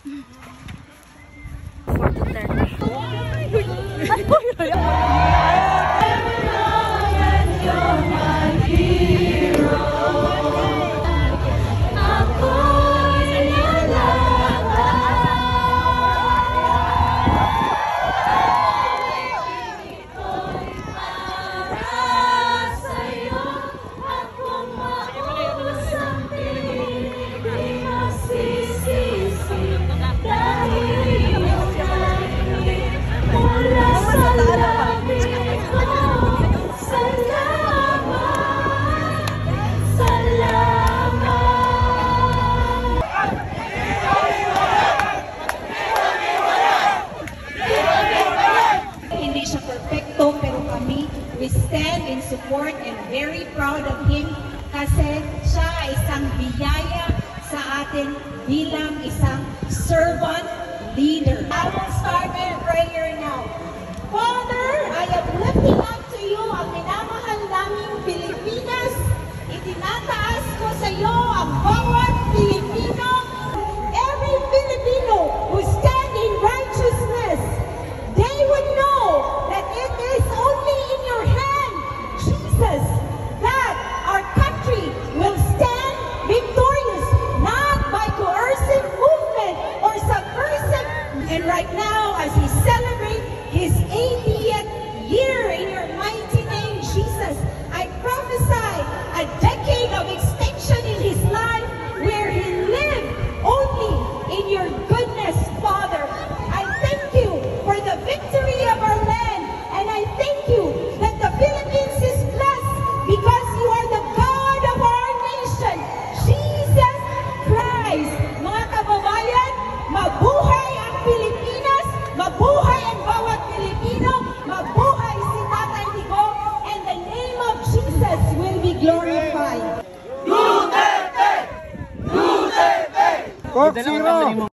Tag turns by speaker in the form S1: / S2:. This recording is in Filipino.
S1: 4 to 10.
S2: Pero kami, we stand in support and very proud of him kasi siya ay isang biyaya sa atin bilang isang servant leader. I will start my prayer now. Father, I am lifting up to you ang minamahal naming Pilipinas. Itinataas ko sa iyo ang bawat Pilipino. Every Filipino who stand in righteousness, they would know that it is only in your hand, Jesus, that our country will stand victorious, not by coercive movement or subversive. And right now, as he celebrates his 80th year in your mighty name, Jesus, I prophesy a decade of extinction in his life where he lived only in your goodness, Father. I thank you for the victory of our land, and I thank you that the Philippines is blessed because you are the God of our nation, Jesus Christ. Mga kababayan, mabuhay ang Pilipinas, mabuhay ang bawat Pilipino, mabuhay si Tatay Digong, and the name of Jesus will be glorified.
S3: Duterte! Duterte! Coke Zero!